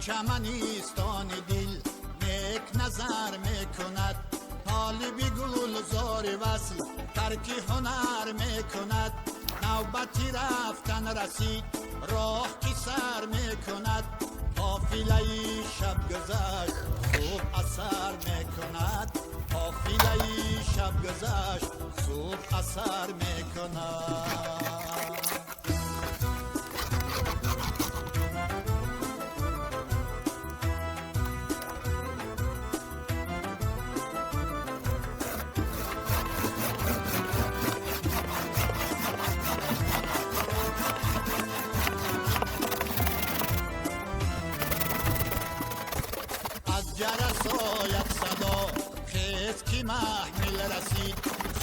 چمنیستان دل نیک نظر میکند، طالبی گلزار وصل ترک هنر میکند. نوبتی رفتن رسید راه کی سر میکند، قافله شب گذشت صبح اثر میکند، قافله شب گذشت صبح اثر میکند. جرس آید صدا خیز کی محمل رسید،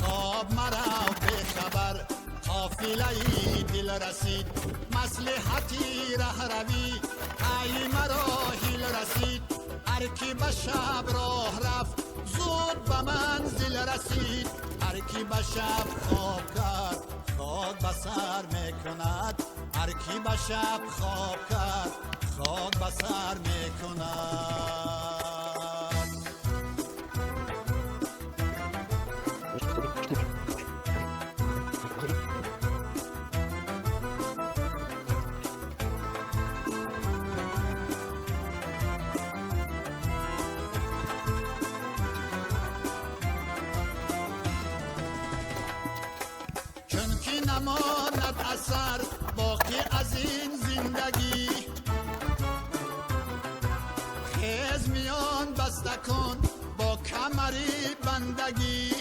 خواب مرا به خبر قافله دل رسید. مصلحتی ره روی ای مرا هیل رسید، هر کی به شب راه رفت زود به منزل رسید. هر کی به شب خواب کرد خاک به سر میکند، هر کی به شب خواب کرد خاک به سر میکند. چونکی نماند اثر باقی از این زندگی، خیز میان بسته کن با کمری بندگی.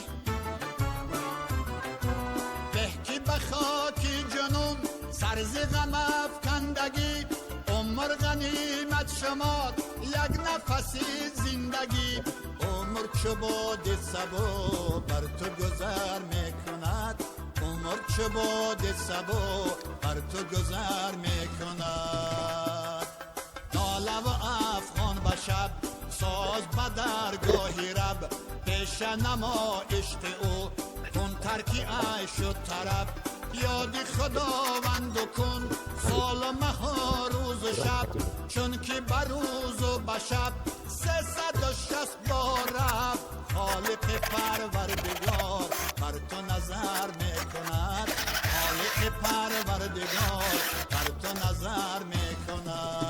بهکی به خاکی جنون سرز غم افکندگی، عمر غنیمت شمار یک نفسی زندگی. عمر چو باد صبا بر تو گذر میکند، عمر چو باد صبا بر تو گذر میکند. ناله و افغان به شب ساز به درگاهی رب، پیش نما عشق او کن ترکی عیش و طرب. یادی خداوند کن سال و ماه و روز و شب، چون که بر روز و به شب 360 بار رب. خالق پروردگار بر تو نظر میکند، خالق پروردگار بر تو نظر میکند.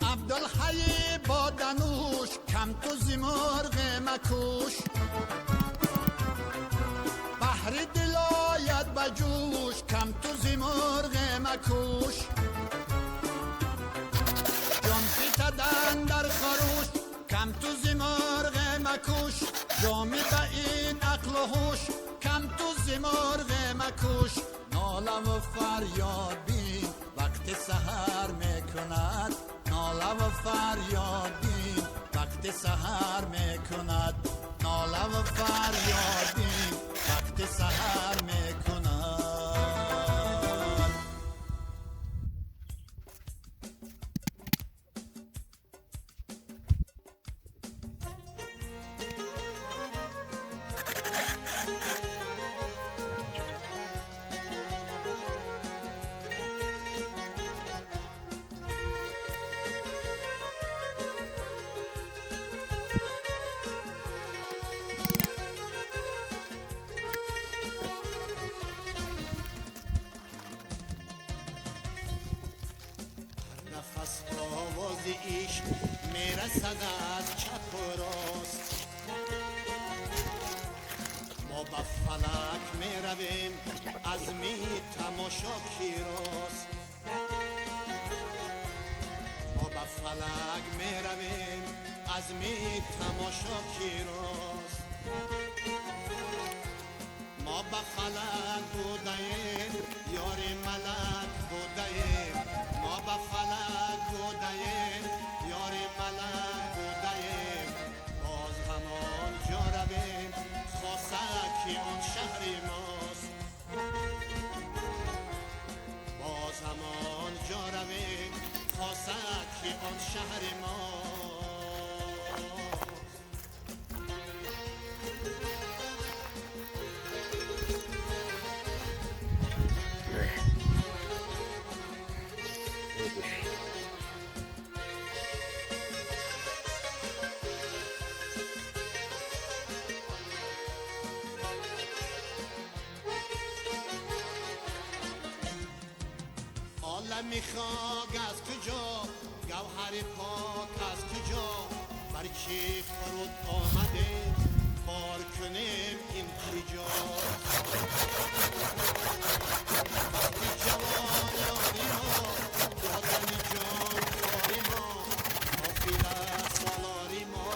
عبدالحی با دنوش کم تو زمرغ مکوش، بحر دل آید به جوش کم تو زمرغ مکوش. جان پیتدن در خروش کم تو زمرغ مکوش، جامی به این عقل و هوش کم تو زمرغ مکوش. ناله و فریاد بین وقت سحر میکند، ناله و فریاد بین وقت سحر میکند، ناله و فریاد بین وقت سحر میکند. نفس آواز عشق میرسد از چپ و راست، ما به فلک میرویم از می تماشاچی راست. ما به فلک میرویم از می تماشاچی راست. ما به فلک بودیم یار ملک بودیم، ما به فلک بودیم یار ملک بودیم. باز همان جا رویم خاصه که آن شهر ماست. شهر ما. عالمی خاک از کجا، گوهر پاک از کجا، بر کی فرود آمده کار کنیم این کجا. وقتی جوان یاری ما، یادم جان کاری ما، حافظ سالاری ما،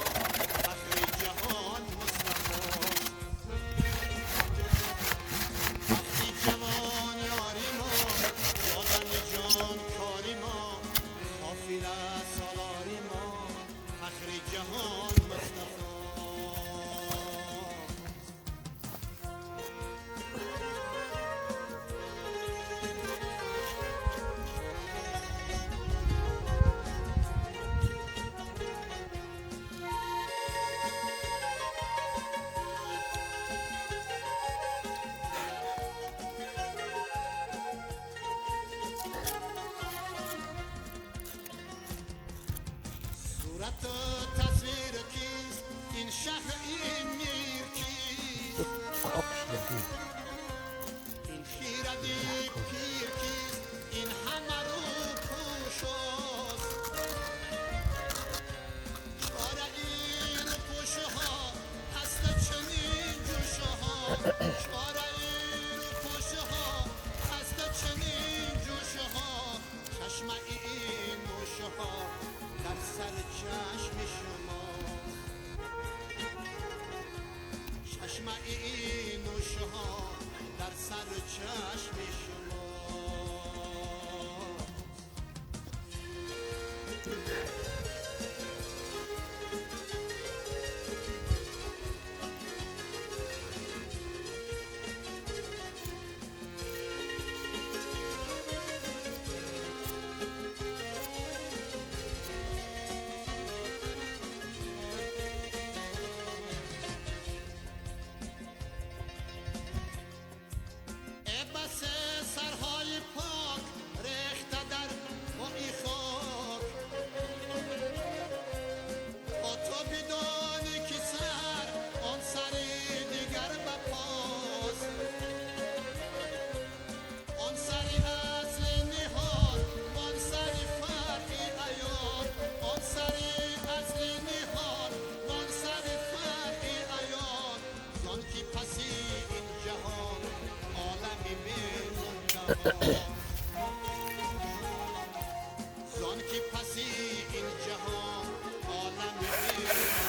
فخر جهان مصطفی. وقتی جوان یاری ما، یادم جان کاری ما، حافظ سالاری ما، فخر جهان مصطفی. صورت و تصویر کیست این شهر این میر کیست، این خیردی پیر کیست این همه رو پوشاست. چاره این پوشه ها هست چنین جوشه ها، چاره این پوشه ها هست چنین جوشه ها. چشم این موشه ها در سر چشم شما، چشم این موشه ها در سر چشم شما. بس سرهای پاک ریخته در خاکی خاک، با تو بدانی که سر آن سری دیگر بپاس. آن سری اصل نهاد آن سری فرقی عیان، آن سری اصل نهاد آن سری فرقی عیان. زان که پسی این جهان عالمی بی‌منتها، زان که پسی این جهان عالمی بی‌منتها.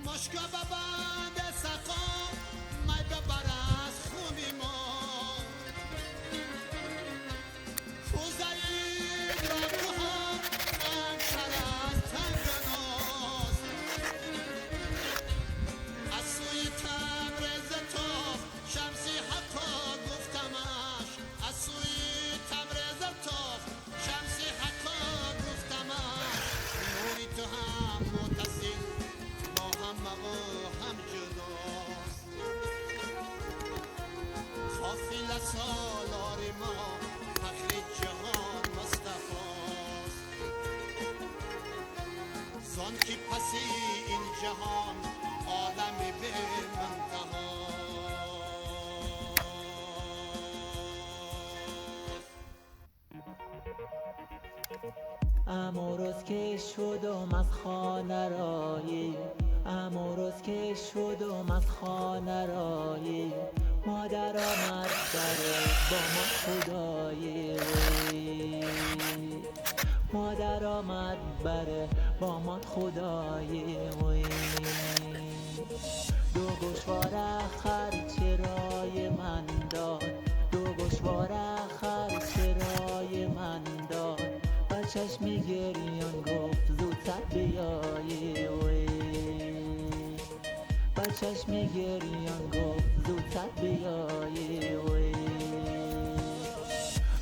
مشکا ببند سقا می ببر از خون ما، کوزه داغ‌ها همسر از تنگ و ناز. از سوی تبریز تا شمسی حقا گفتمش، از سوی تبریز تا شمسی حقا گفتمش. نوری تو هم متصل هم هم جداست، حافظ سالار ما، فخر جهان مصطفاست. زان که پسی این جهان عالم به منتها. امروز که شدم از خانه رایی، امروز که شدم از خانه رایی، مادر آمد داره با ما خدایی. مادر آمد بره با ما خدای وی. دو گوشوار خر چرای من داد، دو گوشوار خر چرای من داد. با چشم گریان گفت زودتر بیایی وی. با چشم گریان گفت زودتر بیایی وی.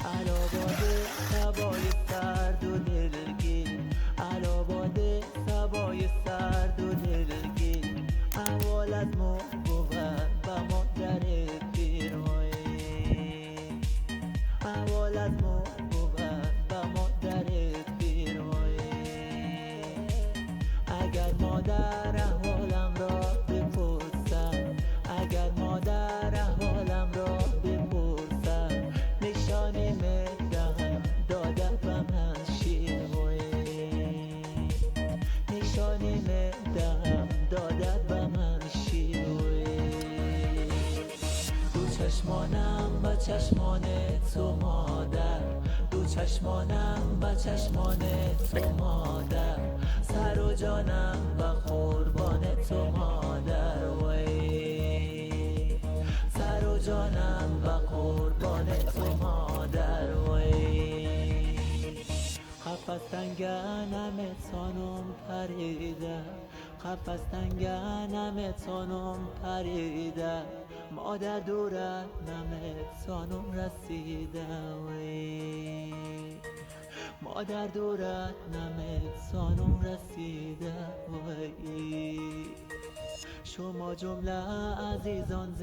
علاوه سبای سرد و دلگیر، علاوه سبای سرد و دلگیر. اول از مو بود با مادر پیر وی. اول از مو بود با مادر پیر وی. اگر مادر احوالم را بپرسد، اگر مادر احوالم را بپرسد، نشانی میدهم داده به من شیر وی. نشانی میدهم داده به من شیر وی. دو چشمانم با چشمان تو مادر، دو چشمانم با چشمان تو مادر. سر و جانم و قربان تو مادر وی. سر و جانم و قربان تو مادر وی. قفس تنگنم تانم پریده، قفس تنگنم تانم پریده. مادر دورت نمیتانم رسیده وی. مادر دورت نمیتانم رسیده وی. شما جمله عزیزان